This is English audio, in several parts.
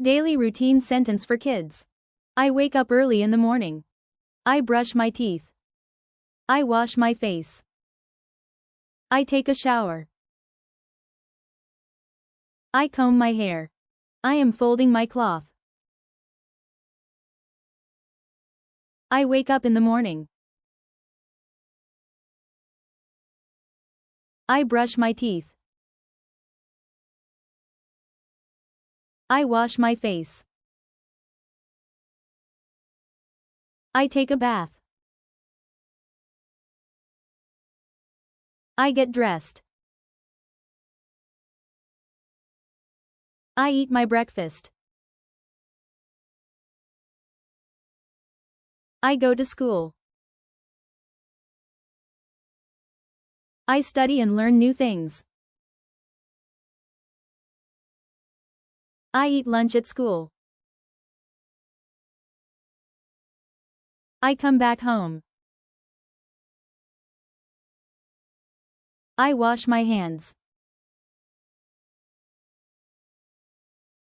Daily routine sentence for kids. I wake up early in the morning. I brush my teeth. I wash my face. I take a shower. I comb my hair. I am folding my cloth. I wake up in the morning. I brush my teeth. I wash my face. I take a bath. I get dressed. I eat my breakfast. I go to school. I study and learn new things. I eat lunch at school. I come back home. I wash my hands.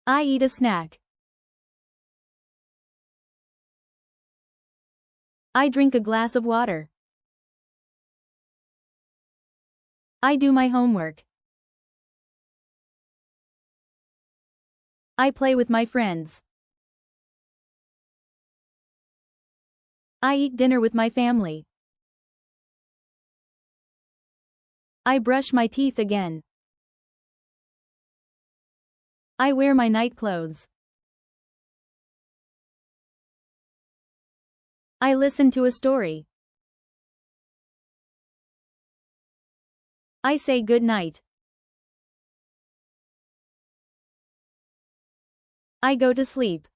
I eat a snack. I drink a glass of water. I do my homework. I play with my friends. I eat dinner with my family. I brush my teeth again. I wear my night clothes. I listen to a story. I say good night. I go to sleep.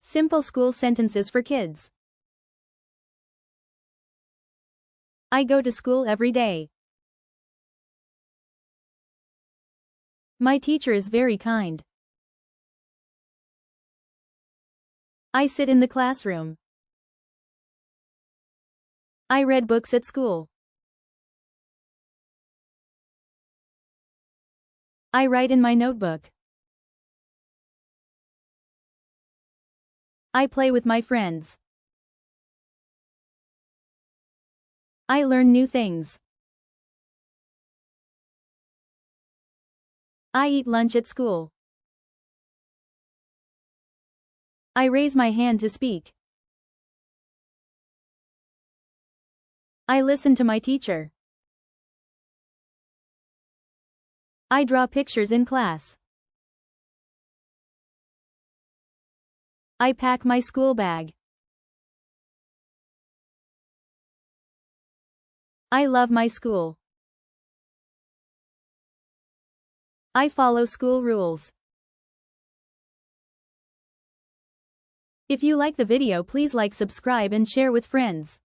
Simple school sentences for kids. I go to school every day. My teacher is very kind. I sit in the classroom. I read books at school. I write in my notebook. I play with my friends. I learn new things. I eat lunch at school. I raise my hand to speak. I listen to my teacher. I draw pictures in class. I pack my school bag. I love my school. I follow school rules. If you like the video, please like, subscribe and share with friends.